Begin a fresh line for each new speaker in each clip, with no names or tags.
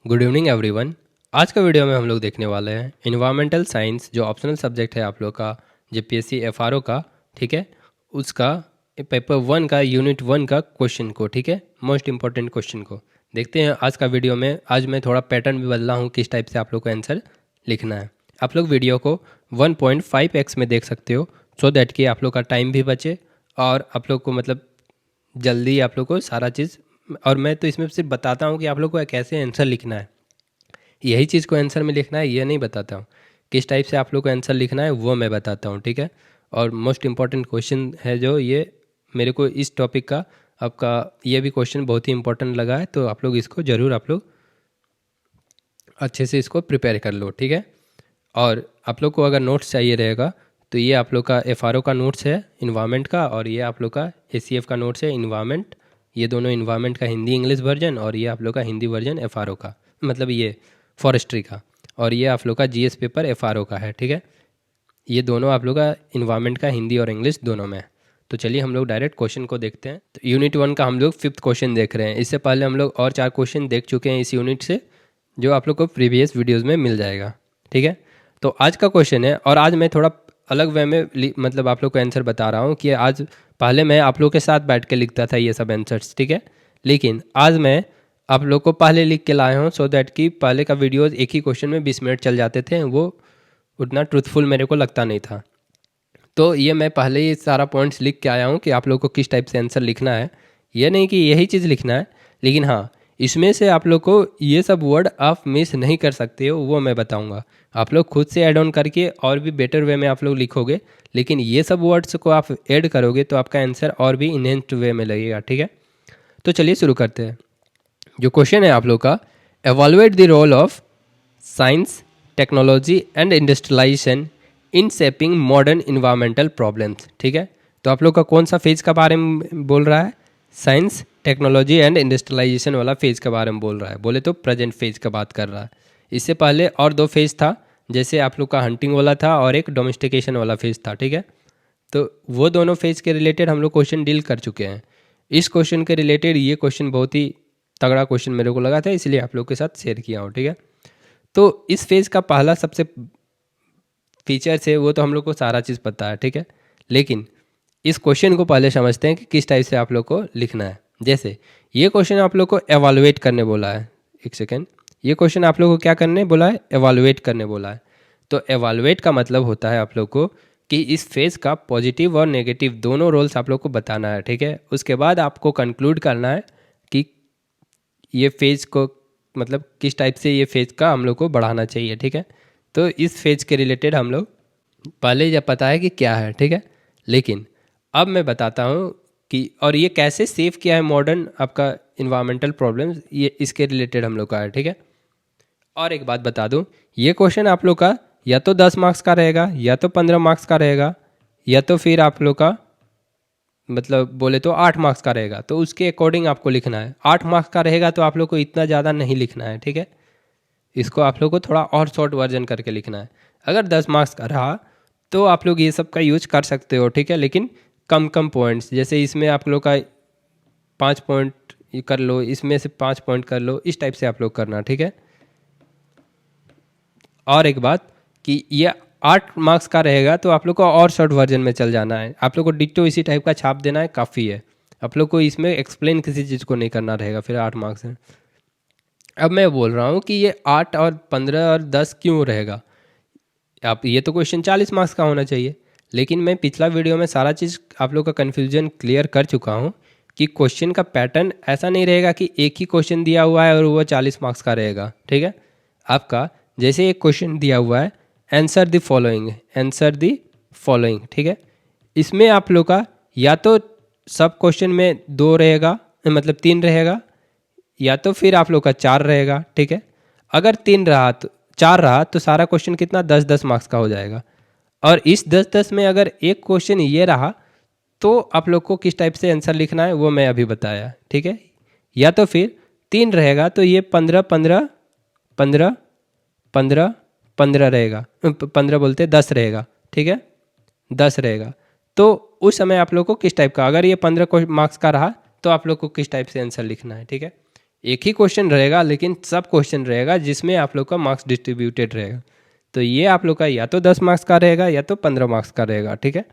Good evening everyone. आज का video में हम लोग देखने वाले हैं इन्वायरमेंटल साइंस जो ऑप्शनल सब्जेक्ट है आप लोग का जेपीएससी एफआरओ का। ठीक है, उसका पेपर 1 का यूनिट 1 का क्वेश्चन को, ठीक है, मोस्ट इंपॉर्टेंट क्वेश्चन को देखते हैं आज का वीडियो में। आज मैं थोड़ा पैटर्न भी बदला हूँ किस टाइप से आप लोग को आंसर लिखना है। आप लोग वीडियो को 1.5x में देख सकते हो सो दैट कि आप लोग का टाइम भी बचे और आप लोग को मतलब जल्दी आप लोग को सारा चीज़। और मैं तो इसमें सिर्फ बताता हूँ कि आप लोग को कैसे आंसर लिखना है, यही चीज़ को आंसर में लिखना है, ये नहीं बताता हूँ किस टाइप से आप लोग को आंसर लिखना है, वो मैं बताता हूँ। ठीक है, और मोस्ट इम्पॉर्टेंट क्वेश्चन है जो ये मेरे को इस टॉपिक का आपका ये भी क्वेश्चन बहुत ही इंपॉर्टेंट लगा है, तो आप लोग इसको ज़रूर आप लोग अच्छे से इसको प्रिपेयर कर लो। ठीक है, और आप लोग को अगर नोट्स चाहिए रहेगा तो ये आप लोग का एफआरओ का नोट्स है इन्वायरमेंट का, और ये आप लोग का एसीएफ का नोट्स है इन्वायरमेंट। ये दोनों इन्वायरमेंट का हिंदी इंग्लिश वर्जन और ये आप लोग का हिंदी वर्जन एफआरओ का, मतलब ये फॉरेस्ट्री का, और ये आप लोग का जीएस पेपर एफआरओ का है। ठीक है, ये दोनों आप लोग का इन्वायरमेंट का हिंदी और इंग्लिश दोनों में है। तो चलिए हम लोग डायरेक्ट क्वेश्चन को देखते हैं। तो यूनिट 1 का हम लोग 5th क्वेश्चन देख रहे हैं। इससे पहले हम लोग और 4 क्वेश्चन देख चुके हैं इस यूनिट से, जो आप लोग को प्रीवियस वीडियोज़ में मिल जाएगा। ठीक है, तो आज का क्वेश्चन है, और आज मैं थोड़ा अलग वे में मतलब आप लोग को आंसर बता रहा हूँ कि आज पहले मैं आप लोग के साथ बैठ के लिखता था ये सब आंसर्स। ठीक है, लेकिन आज मैं आप लोग को पहले लिख के लाया हूँ सो दैट कि पहले का वीडियोज़ एक ही क्वेश्चन में 20 मिनट चल जाते थे, वो उतना ट्रूथफुल मेरे को लगता नहीं था। तो ये मैं पहले ही सारा पॉइंट्स लिख के आया हूँ कि आप लोग को किस टाइप से आंसर लिखना है। ये नहीं कि यही चीज़ लिखना है, लेकिन हाँ इसमें से आप लोग को ये सब वर्ड आप मिस नहीं कर सकते हो, वो मैं बताऊँगा। आप लोग खुद से ऐड ऑन करके और भी बेटर वे में आप लोग लिखोगे, लेकिन ये सब वर्ड्स को आप ऐड करोगे तो आपका आंसर और भी इन्हेंस्ड वे में लगेगा। ठीक है, तो चलिए शुरू करते हैं। जो क्वेश्चन है आप लोग का, evaluate the role of science technology and industrialisation in shaping modern environmental problems. ठीक है, तो आप लोग का कौन सा फेज का बारे में बोल रहा है? साइंस टेक्नोलॉजी एंड इंडस्ट्रियलाइजेशन वाला फेज के बारे में बोल रहा है, बोले तो प्रेजेंट फेज का बात कर रहा है। इससे पहले और 2 फेज था, जैसे आप लोग का हंटिंग वाला था और एक डोमेस्टिकेशन वाला फेज था। ठीक है, तो वो दोनों फेज के रिलेटेड हम लोग क्वेश्चन डील कर चुके हैं। इस क्वेश्चन के रिलेटेड ये क्वेश्चन बहुत ही तगड़ा क्वेश्चन मेरे को लगा था, इसलिए आप लोग के साथ शेयर किया हूँ। ठीक है, तो इस फेज का पहला सबसे फीचर्स है वो तो हम लोग को सारा चीज़ पता है। ठीक है, लेकिन इस क्वेश्चन को पहले समझते हैं कि किस टाइप से आप लोग को लिखना है। जैसे ये क्वेश्चन आप लोग को एवालुएट करने बोला है, एक सेकेंड, ये क्वेश्चन आप लोग को क्या करने बोला है? एवालुएट करने बोला है। तो एवालुएट का मतलब होता है आप लोग को कि इस फेज का पॉजिटिव और नेगेटिव दोनों रोल्स आप लोग को बताना है। ठीक है, उसके बाद आपको कंक्लूड करना है कि ये फेज को मतलब किस टाइप से ये फेज का हम लोग को बढ़ाना चाहिए। ठीक है, तो इस फेज के रिलेटेड हम लोग पहले जब पता है कि क्या है। ठीक है, लेकिन अब मैं बताता हूँ कि और ये कैसे सेव किया है मॉडर्न आपका इन्वायरमेंटल प्रॉब्लम्स, ये इसके रिलेटेड हम लोग का है। ठीक है, और एक बात बता दूँ, ये क्वेश्चन आप लोग का या तो 10 मार्क्स का रहेगा या तो 15 मार्क्स का रहेगा, या तो फिर आप लोग का मतलब बोले तो 8 मार्क्स का रहेगा। तो उसके अकॉर्डिंग आपको लिखना है। 8 मार्क्स का रहेगा तो आप लोग को इतना ज़्यादा नहीं लिखना है। ठीक है, इसको आप लोग को थोड़ा और शॉर्ट वर्जन करके लिखना है। अगर 10 मार्क्स का रहा तो आप लोग ये सब का यूज कर सकते हो। ठीक है, लेकिन कम कम पॉइंट्स, जैसे इसमें आप लोग का 5 पॉइंट कर लो, इसमें से 5 पॉइंट कर लो, इस टाइप से आप लोग करना। ठीक है, और एक बात कि ये 8 मार्क्स का रहेगा तो आप लोग को और शॉर्ट वर्जन में चल जाना है। आप लोग को डिट्टो इसी टाइप का छाप देना है, काफ़ी है। आप लोग को इसमें एक्सप्लेन किसी चीज़ को नहीं करना रहेगा, फिर 8 मार्क्स है। अब मैं बोल रहा हूँ कि ये 8 और 15 और 10 क्यों रहेगा? आप ये तो क्वेश्चन 40 मार्क्स का होना चाहिए, लेकिन मैं पिछला वीडियो में सारा चीज़ आप लोग का कन्फ्यूजन क्लियर कर चुका हूँ कि क्वेश्चन का पैटर्न ऐसा नहीं रहेगा कि एक ही क्वेश्चन दिया हुआ है और वो 40 मार्क्स का रहेगा। ठीक है, आपका जैसे एक क्वेश्चन दिया हुआ है, answer the following, answer the following. ठीक है, इसमें आप लोग का या तो सब क्वेश्चन में 2 रहेगा, मतलब 3 रहेगा, या तो फिर आप लोग का 4 रहेगा। ठीक है, अगर 3 रहा तो 4 रहा तो सारा क्वेश्चन कितना 10-10 मार्क्स का हो जाएगा। और इस 10-10 में अगर एक क्वेश्चन ये रहा तो आप लोग को किस टाइप से आंसर लिखना है वो मैं अभी बताया। ठीक है, या तो फिर 3 रहेगा तो ये 15-15 15 15 15 रहेगा, 15 बोलते 10 रहेगा। ठीक है, 10 रहेगा, तो उस समय आप लोग को किस टाइप का, अगर ये 15 मार्क्स का रहा तो आप लोग को किस टाइप से आंसर लिखना है। ठीक है, एक ही क्वेश्चन रहेगा लेकिन सब क्वेश्चन रहेगा जिसमें आप लोग का मार्क्स डिस्ट्रीब्यूटेड रहेगा। तो ये आप लोग का या तो 10 मार्क्स का रहेगा या तो 15 मार्क्स का रहेगा, ठीक है।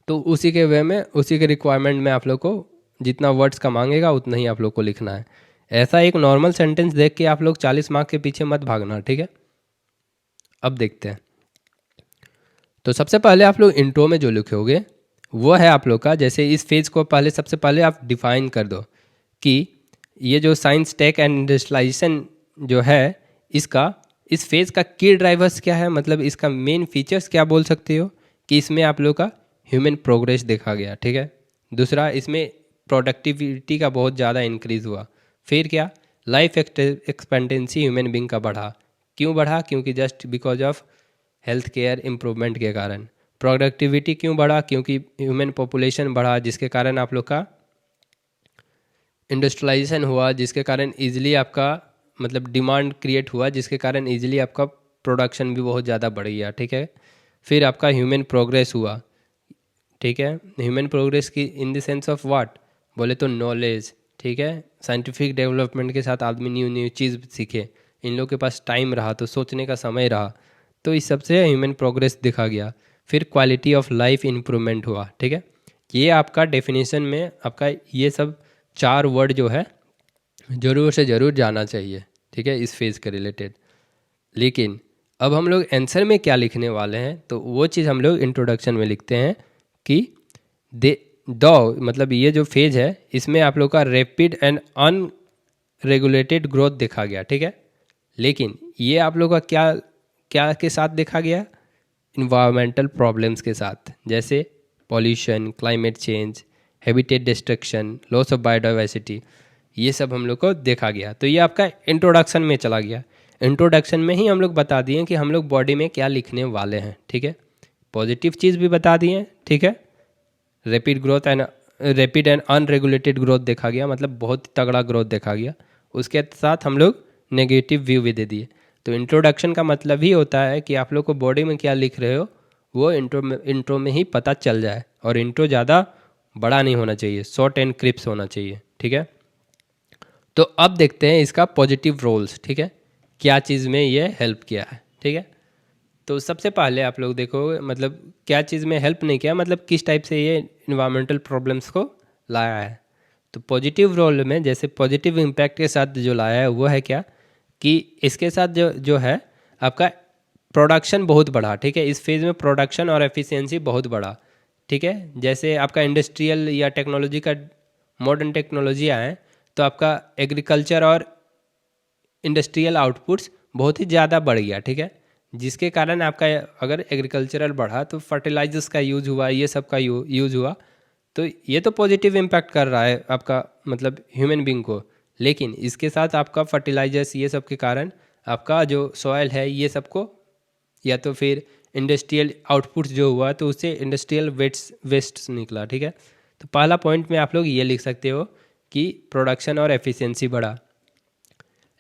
तो उसी के वे में, उसी के रिक्वायरमेंट में आप लोग को जितना वर्ड्स का मांगेगा उतना ही आप लोग को लिखना है। ऐसा एक नॉर्मल सेंटेंस देख के आप लोग 40 मार्क्स के पीछे मत भागना, ठीक है। अब देखते हैं। तो सबसे पहले आप लोग इंट्रो में जो लिखोगे वो है आप लोग का, जैसे इस फेज़ को पहले सबसे पहले आप डिफाइन कर दो कि ये जो साइंस, टेक एंड इंडस्ट्रियलाइजेशन जो है इसका, इस फेज़ का की ड्राइवर्स क्या है, मतलब इसका मेन फीचर्स क्या बोल सकते हो कि इसमें आप लोग का ह्यूमन प्रोग्रेस देखा गया, ठीक है। दूसरा, इसमें प्रोडक्टिविटी का बहुत ज़्यादा इंक्रीज़ हुआ। फिर क्या, लाइफ एक्सपेक्टेंसी ह्यूमन बींग का बढ़ा। क्यों बढ़ा? क्योंकि just because of health care improvement के कारण। प्रोडक्टिविटी क्यों बढ़ा? क्योंकि ह्यूमन पॉपुलेशन बढ़ा, जिसके कारण आप लोग का इंडस्ट्रियलाइजेशन हुआ, जिसके कारण इजीली आपका मतलब डिमांड क्रिएट हुआ, जिसके कारण इजीली आपका प्रोडक्शन भी बहुत ज़्यादा बढ़ गया, ठीक है। फिर आपका ह्यूमन प्रोग्रेस हुआ, ठीक है। ह्यूमन प्रोग्रेस की in the sense of what बोले तो नॉलेज, ठीक है। साइंटिफिक डेवलपमेंट के साथ आदमी न्यू न्यू चीज़ सीखे, इन लोगों के पास टाइम रहा तो सोचने का समय रहा, तो इस सबसे ह्यूमन प्रोग्रेस दिखा गया। फिर क्वालिटी ऑफ लाइफ इम्प्रूवमेंट हुआ, ठीक है। ये आपका डेफिनेशन में आपका ये सब 4 वर्ड जो है ज़रूर से ज़रूर जाना चाहिए, ठीक है, इस फेज़ के रिलेटेड। लेकिन अब हम लोग आंसर में क्या लिखने वाले हैं, तो वो चीज़ हम लोग इंट्रोडक्शन में लिखते हैं कि दे दो, मतलब ये जो फेज है इसमें आप लोग का रैपिड एंड अनरेगुलेटेड ग्रोथ देखा गया, ठीक है। लेकिन ये आप लोग का क्या क्या के साथ देखा गया? इन्वायरमेंटल प्रॉब्लम्स के साथ, जैसे pollution, climate change, habitat destruction, loss of biodiversity, ये सब हम लोग को देखा गया। तो ये आपका इंट्रोडक्शन में चला गया। इंट्रोडक्शन में ही हम लोग बता दिए कि हम लोग बॉडी में क्या लिखने वाले हैं, ठीक है। पॉजिटिव चीज़ भी बता दिए, ठीक है। रैपिड एंड अनरेगुलेटेड ग्रोथ देखा गया, मतलब बहुत तगड़ा ग्रोथ देखा गया। उसके साथ हम लोग नेगेटिव व्यू भी दे दिए। तो इंट्रोडक्शन का मतलब ही होता है कि आप लोग को बॉडी में क्या लिख रहे हो वो इंट्रो में ही पता चल जाए। और इंट्रो ज़्यादा बड़ा नहीं होना चाहिए, शॉर्ट एंड क्रिप्स होना चाहिए, ठीक है। तो अब देखते हैं इसका पॉजिटिव रोल्स, ठीक है, क्या चीज़ में ये हेल्प किया है, ठीक है। तो सबसे पहले आप लोग देखो मतलब क्या चीज़ में हेल्प नहीं किया, मतलब किस टाइप से ये इन्वायरमेंटल प्रॉब्लम्स को लाया है। तो पॉजिटिव रोल में जैसे पॉजिटिव इम्पैक्ट के साथ जो लाया है वो है क्या कि इसके साथ जो जो है आपका प्रोडक्शन बहुत बढ़ा, ठीक है। इस फेज़ में प्रोडक्शन और एफिशिएंसी बहुत बढ़ा, ठीक है। जैसे आपका इंडस्ट्रियल या टेक्नोलॉजी का मॉडर्न टेक्नोलॉजी आए तो आपका एग्रीकल्चर और इंडस्ट्रियल आउटपुट्स बहुत ही ज़्यादा बढ़ गया, ठीक है। जिसके कारण आपका अगर एग्रीकल्चरल बढ़ा तो फर्टिलाइजर्स का यूज़ हुआ, ये सब का यूज़ हुआ, तो ये तो पॉजिटिव इम्पैक्ट कर रहा है आपका मतलब ह्यूमन बींग को। लेकिन इसके साथ आपका फर्टिलाइजर्स ये सब के कारण आपका जो सॉयल है ये सबको, या तो फिर इंडस्ट्रियल आउटपुट्स जो हुआ तो उससे इंडस्ट्रियल वेस्ट निकला, ठीक है। तो पहला पॉइंट में आप लोग ये लिख सकते हो कि प्रोडक्शन और एफिशिएंसी बढ़ा।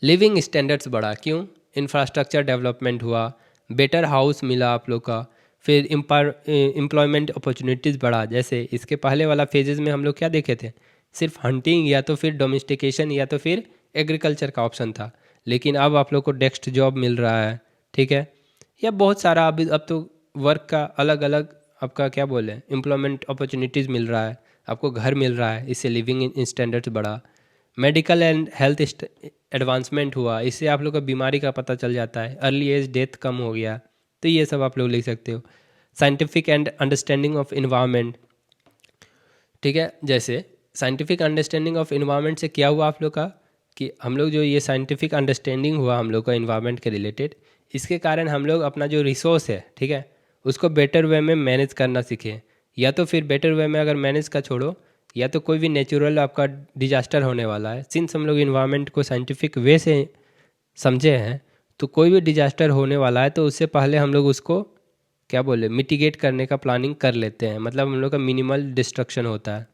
लिविंग स्टैंडर्ड्स बढ़ा, क्यों? इंफ्रास्ट्रक्चर डेवलपमेंट हुआ, बेटर हाउस मिला आप लोग का। फिर एम्प्लॉयमेंट अपॉर्चुनिटीज़ बढ़ा। जैसे इसके पहले वाला फेजेस में हम लोग क्या देखे थे, सिर्फ हंटिंग या तो फिर डोमेस्टिकेशन या तो फिर एग्रीकल्चर का ऑप्शन था। लेकिन अब आप लोग को डेस्क जॉब मिल रहा है, ठीक है, या बहुत सारा अब तो वर्क का अलग अलग आपका क्या बोले एम्प्लॉयमेंट अपॉर्चुनिटीज़ मिल रहा है, आपको घर मिल रहा है, इससे लिविंग स्टैंडर्ड्स बढ़ा। मेडिकल एंड हेल्थ एडवांसमेंट हुआ, इससे आप लोग को बीमारी का पता चल जाता है, अर्ली एज डेथ कम हो गया, तो ये सब आप लोग लिख सकते हो। Scientific and understanding of environment, ठीक है। जैसे साइंटिफिक अंडरस्टैंडिंग ऑफ इन्वायरमेंट से क्या हुआ आप लोग का कि हम लोग जो ये साइंटिफिक अंडरस्टैंडिंग हुआ हम लोग का इन्वायरमेंट के रिलेटेड, इसके कारण हम लोग अपना जो रिसोर्स है, ठीक है, उसको बेटर वे में मैनेज करना सीखें। या तो फिर बेटर वे में अगर मैनेज का छोड़ो, या तो कोई भी नेचुरल आपका डिजास्टर होने वाला है, सिंस हम लोग इन्वायरमेंट को साइंटिफिक वे से समझे हैं, तो कोई भी डिजास्टर होने वाला है तो उससे पहले हम लोग उसको क्या बोले मिटिगेट करने का प्लानिंग कर लेते हैं, मतलब हम लोग का मिनिमल डिस्ट्रक्शन होता है।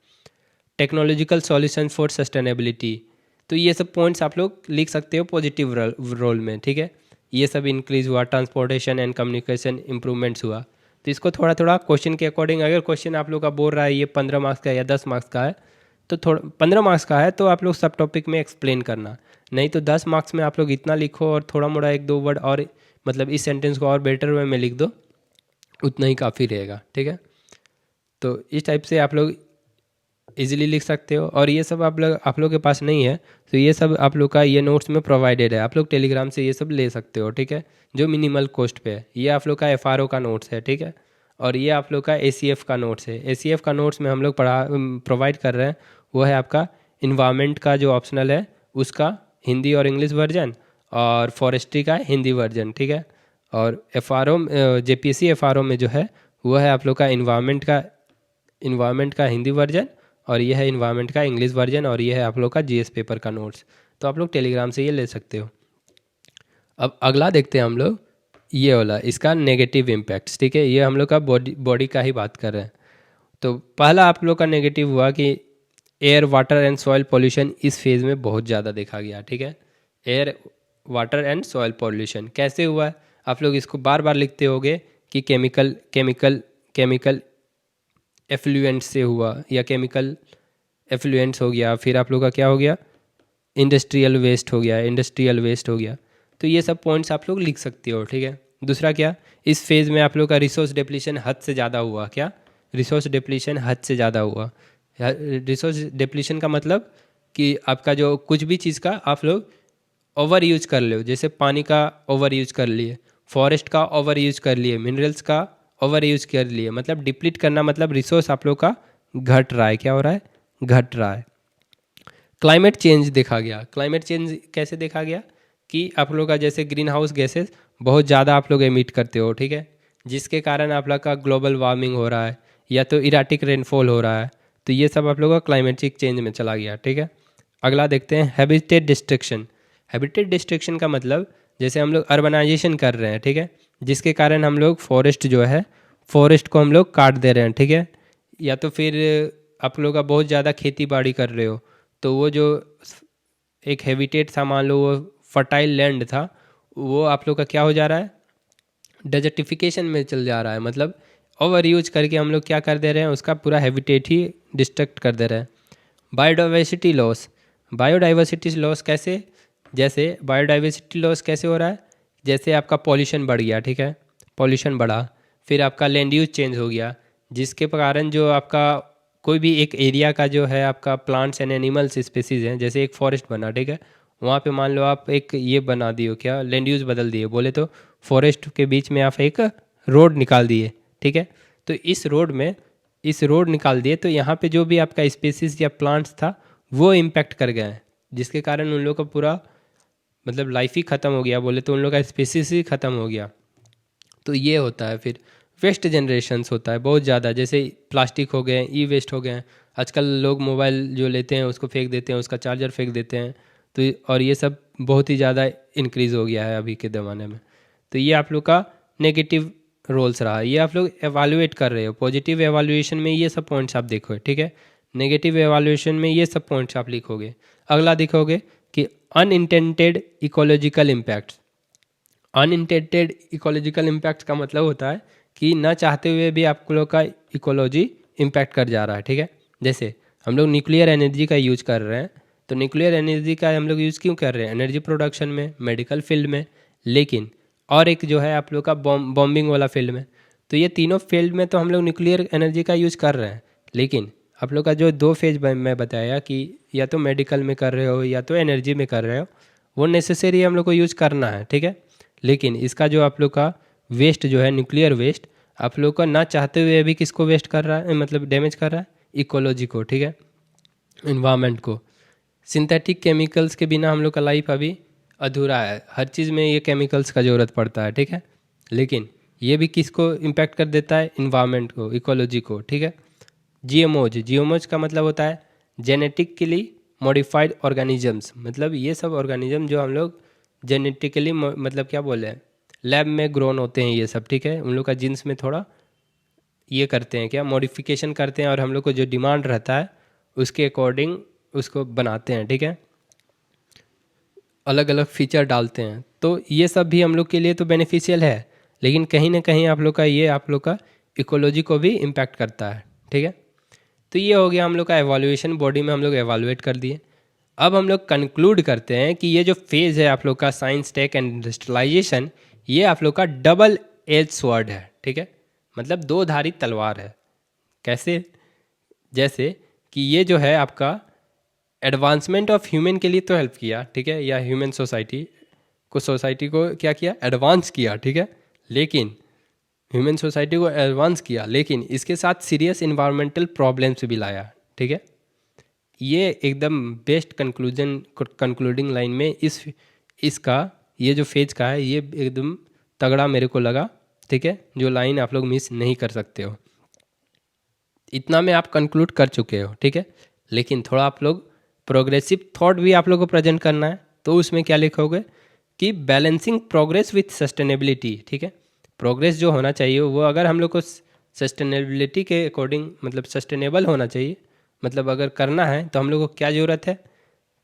टेक्नोलॉजिकल सॉल्यूशन फॉर सस्टेनेबिलिटी, तो ये सब पॉइंट्स आप लोग लिख सकते हो पॉजिटिव रोल में, ठीक है। ये सब इंक्रीज़ हुआ, ट्रांसपोर्टेशन एंड कम्युनिकेशन इंप्रूवमेंट्स हुआ। तो इसको थोड़ा थोड़ा क्वेश्चन के अकॉर्डिंग, अगर क्वेश्चन आप लोग का बोल रहा है ये 15 मार्क्स का या 10 मार्क्स का है, तो थोड़ा 15 मार्क्स का है तो आप लोग सब टॉपिक में एक्सप्लेन करना, नहीं तो 10 मार्क्स में आप लोग इतना लिखो और थोड़ा मोड़ा एक दो वर्ड और मतलब इस सेंटेंस को और बेटर वे में लिख दो, उतना ही काफ़ी रहेगा। ठीक है, तो इस टाइप से आप लोग इजीली लिख सकते हो। और ये सब आप लोग के पास नहीं है तो ये सब आप लोग का ये नोट्स में प्रोवाइडेड है, आप लोग टेलीग्राम से ये सब ले सकते हो। ठीक है, जो मिनिमल कॉस्ट पे है। ये आप लोग का एफआरओ का नोट्स है। ठीक है, और ये आप लोग का एसीएफ का नोट्स है। एसीएफ का नोट्स में हम लोग प्रोवाइड कर रहे हैं, वो है आपका इन्वायरमेंट का जो ऑप्शनल है उसका हिंदी और इंग्लिश वर्जन, और फॉरेस्ट्री का हिंदी वर्जन। ठीक है, और एफआरओ जेपीएससी एफआरओ में जो है वो है आप लोग का इन्वायरमेंट का हिंदी वर्जन, और ये है इन्वायरमेंट का इंग्लिश वर्जन, और ये है आप लोग का जीएस पेपर का नोट्स। तो आप लोग टेलीग्राम से ये ले सकते हो। अब अगला देखते हैं हम लोग, ये वाला इसका नेगेटिव इम्पैक्ट्स। ठीक है, ये हम लोग का बॉडी का ही बात कर रहे हैं। तो पहला आप लोग का नेगेटिव हुआ कि air water and soil pollution इस फेज़ में बहुत ज़्यादा देखा गया। ठीक है, air water and soil pollution कैसे हुआ है, आप लोग इसको बार बार लिखते होगे कि केमिकल एफ्लुएंट से हुआ, या केमिकल एफ्लुएंट्स हो गया, फिर आप लोग का क्या हो गया, इंडस्ट्रियल वेस्ट हो गया। तो ये सब पॉइंट्स आप लोग लिख सकते हो। ठीक है, दूसरा क्या, इस फेज़ में आप लोग का रिसोर्स डिप्लीशन हद से ज़्यादा हुआ। क्या, रिसोर्स डिप्लीशन हद से ज़्यादा हुआ। रिसोर्स डिप्लीशन का मतलब कि आपका जो कुछ भी चीज़ का आप लोग ओवर यूज कर लो, जैसे पानी का ओवर यूज कर लिए, फॉरेस्ट का ओवर यूज कर लिए, मिनरल्स का ओवर यूज कर लिए। मतलब डिप्लीट करना मतलब रिसोर्स आप लोग का घट रहा है। क्या हो रहा है, घट रहा है। क्लाइमेट चेंज देखा गया। क्लाइमेट चेंज कैसे देखा गया कि आप लोग का जैसे ग्रीन हाउस गैसेस बहुत ज़्यादा आप लोग एमिट करते हो। ठीक है, जिसके कारण आप लोग का ग्लोबल वार्मिंग हो रहा है, या तो इराटिक रेनफॉल हो रहा है। तो ये सब आप लोग का क्लाइमेटिक चेंज में चला गया। ठीक है, अगला देखते हैं हैबिटेट डिस्ट्रक्शन। हैबिटेट डिस्ट्रक्शन का मतलब जैसे हम लोग अर्बनाइजेशन कर रहे हैं। ठीक है, जिसके कारण हम लोग फॉरेस्ट को हम लोग काट दे रहे हैं। ठीक है, या तो फिर आप लोग का बहुत ज़्यादा खेती बाड़ी कर रहे हो, तो वो जो एक हैबिटेट था, मान लो वो फर्टाइल लैंड था, वो आप लोग का क्या हो जा रहा है, डेजर्टिफिकेशन में चल जा रहा है। मतलब ओवर यूज करके हम लोग क्या कर दे रहे हैं, उसका पूरा हैबिटेट ही डिस्ट्रक्ट कर दे रहे हैं। बायोडाइवर्सिटी लॉस कैसे, जैसे बायोडाइवर्सिटी लॉस कैसे हो रहा है, जैसे आपका पॉल्यूशन बढ़ गया। ठीक है, पॉल्यूशन बढ़ा, फिर आपका लैंड यूज चेंज हो गया, जिसके कारण जो आपका कोई भी एक एरिया का जो है आपका प्लांट्स एंड एनिमल्स स्पेसीज हैं, जैसे एक फॉरेस्ट बना। ठीक है, वहाँ पे मान लो आप एक ये बना दियो, क्या, लैंड यूज बदल दिए, बोले तो फॉरेस्ट के बीच में आप एक रोड निकाल दिए। ठीक है, तो इस रोड निकाल दिए तो यहाँ पे जो भी आपका स्पेसीज या प्लांट्स था वो इम्पैक्ट कर गए हैं, जिसके कारण उन लोग का पूरा मतलब लाइफ ही ख़त्म हो गया, बोले तो उन लोग का स्पेसीज ही ख़त्म हो गया। तो ये होता है। फिर वेस्ट जनरेशन्स होता है बहुत ज़्यादा, जैसे प्लास्टिक हो गए, ई वेस्ट हो गए। आजकल लोग मोबाइल जो लेते हैं उसको फेंक देते हैं, उसका चार्जर फेंक देते हैं। तो और ये सब बहुत ही ज़्यादा इंक्रीज़ हो गया है अभी के ज़माने में। तो ये आप लोग का नेगेटिव रोल्स रहा। ये आप लोग एवालुएट कर रहे हो। पॉजिटिव एवालुएशन में ये सब पॉइंट्स आप देखो। ठीक है, नेगेटिव एवालुएशन में ये सब पॉइंट्स आप लिखोगे। अगला देखोगे कि unintended ecological impacts. Unintended ecological impact का मतलब होता है कि ना चाहते हुए भी आप लोग का इकोलॉजी इम्पैक्ट कर जा रहा है। ठीक है, जैसे हम लोग न्यूक्लियर एनर्जी का यूज कर रहे हैं, तो न्यूक्लियर एनर्जी का हम लोग यूज़ क्यों कर रहे हैं, एनर्जी प्रोडक्शन में, मेडिकल फील्ड में, लेकिन और एक जो है आप लोग का बॉम्बिंग वाला फील्ड में। तो ये तीनों फील्ड में तो हम लोग न्यूक्लियर एनर्जी का यूज़ कर रहे हैं, लेकिन आप लोग का जो दो फेज मैं बताया कि या तो मेडिकल में कर रहे हो या तो एनर्जी में कर रहे हो, वो नेसेसरी हम लोग को यूज़ करना है। ठीक है, लेकिन इसका जो आप लोग का वेस्ट जो है न्यूक्लियर वेस्ट, आप लोग का ना चाहते हुए भी किसको वेस्ट कर रहा है, मतलब डैमेज कर रहा है, इकोलॉजी को। ठीक है, इन्वायरमेंट को। सिंथेटिक केमिकल्स के बिना हम लोग का लाइफ अभी अधूरा है। हर चीज़ में ये केमिकल्स का ज़रूरत पड़ता है। ठीक है, लेकिन ये भी किसको इम्पैक्ट कर देता है, इन्वायरमेंट को, इकोलॉजी को। ठीक है, जीएमओज का मतलब होता है जेनेटिकली मॉडिफाइड ऑर्गेनिजम्स। मतलब ये सब ऑर्गेनिज्म जो हम लोग जेनेटिकली मतलब क्या बोले हैं, लैब में ग्रोन होते हैं ये सब। ठीक है, उन लोग का जीन्स में थोड़ा ये करते हैं, क्या, मॉडिफिकेशन करते हैं, और हम लोग को जो डिमांड रहता है उसके अकॉर्डिंग उसको बनाते हैं। ठीक है, अलग अलग फीचर डालते हैं। तो ये सब भी हम लोग के लिए तो बेनिफिशियल है, लेकिन कहीं ना कहीं आप लोग का ये आप लोग का इकोलॉजी को भी इम्पैक्ट करता है। ठीक है, तो ये हो गया हम लोग का एवोल्यूशन, बॉडी में हम लोग एवोल्यूएट कर दिए। अब हम लोग कंक्लूड करते हैं कि ये जो फेज़ है आप लोग का साइंस, टेक एंड इंडस्ट्रियलाइजेशन, ये आप लोग का डबल एज स्वॉर्ड है, ठीक है, मतलब दो धारी तलवार है। कैसे? जैसे कि ये जो है आपका एडवांसमेंट ऑफ ह्यूमन के लिए तो हेल्प किया, ठीक है, या ह्यूमन सोसाइटी को क्या किया, एडवांस किया, ठीक है, लेकिन ह्यूमन सोसाइटी को एडवांस किया, लेकिन इसके साथ सीरियस इन्वायरमेंटल प्रॉब्लम्स भी लाया, ठीक है। ये एकदम बेस्ट कंक्लूडिंग लाइन में इसका ये जो फेज का है ये एकदम तगड़ा मेरे को लगा, ठीक है, जो लाइन आप लोग मिस नहीं कर सकते हो। इतना में आप कंक्लूड कर चुके हो, ठीक है, लेकिन थोड़ा आप लोग प्रोग्रेसिव थॉट भी आप लोग को प्रेजेंट करना है। तो उसमें क्या लिखोगे कि बैलेंसिंग प्रोग्रेस विथ सस्टेनेबिलिटी, ठीक है। प्रोग्रेस जो होना चाहिए वो अगर हम लोग को सस्टेनेबिलिटी के अकॉर्डिंग, मतलब सस्टेनेबल होना चाहिए, मतलब अगर करना है तो हम लोग को क्या ज़रूरत है,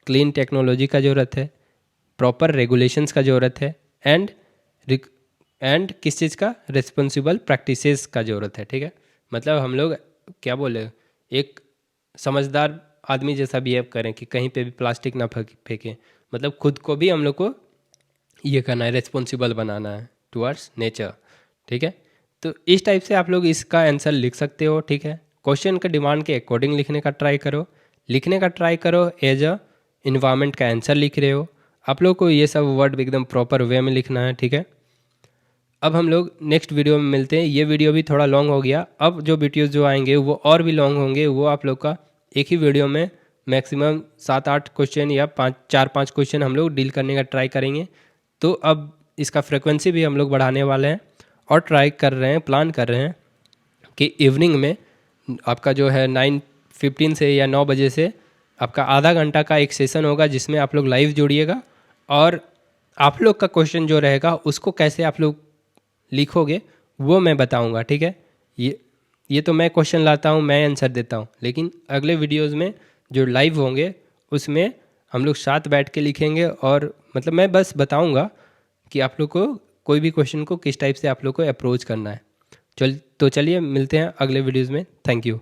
क्लीन टेक्नोलॉजी का ज़रूरत है, प्रॉपर रेगुलेशंस का ज़रूरत है, एंड किस चीज़ का, रिस्पॉन्सिबल प्रैक्टिसेस का ज़रूरत है, ठीक है। मतलब हम लोग क्या बोले, एक समझदार आदमी जैसा बिहेव करें कि कहीं पे भी प्लास्टिक ना फेंकें, मतलब खुद को भी हम लोग को ये करना है, रिस्पॉन्सिबल बनाना है टुवर्ड्स नेचर, ठीक है। तो इस टाइप से आप लोग इसका आंसर लिख सकते हो, ठीक है। क्वेश्चन के डिमांड के अकॉर्डिंग लिखने का ट्राई करो एज अ इन्वायरमेंट का आंसर लिख रहे हो आप लोग को, ये सब वर्ड एकदम प्रॉपर वे में लिखना है, ठीक है। अब हम लोग नेक्स्ट वीडियो में मिलते हैं। ये वीडियो भी थोड़ा लॉन्ग हो गया, अब जो वीडियोस जो आएंगे वो और भी लॉन्ग होंगे, वो आप लोग का एक ही वीडियो में मैक्सिमम 7-8 क्वेश्चन या 4-5 क्वेश्चन हम लोग डील करने का ट्राई करेंगे। तो अब इसका फ्रिक्वेंसी भी हम लोग बढ़ाने वाले हैं और प्लान कर रहे हैं कि इवनिंग में आपका जो है 9:15 से या 9 बजे से आपका आधा घंटा का एक सेशन होगा, जिसमें आप लोग लाइव जुड़िएगा और आप लोग का क्वेश्चन जो रहेगा उसको कैसे आप लोग लिखोगे वो मैं बताऊंगा, ठीक है। ये तो मैं क्वेश्चन लाता हूँ, मैं आंसर देता हूँ, लेकिन अगले वीडियोस में जो लाइव होंगे उसमें हम लोग साथ बैठ के लिखेंगे और मतलब मैं बस बताऊंगा कि आप लोग को कोई भी क्वेश्चन को किस टाइप से आप लोग को अप्रोच करना है। चलिए मिलते हैं अगले वीडियोज़ में। Thank you.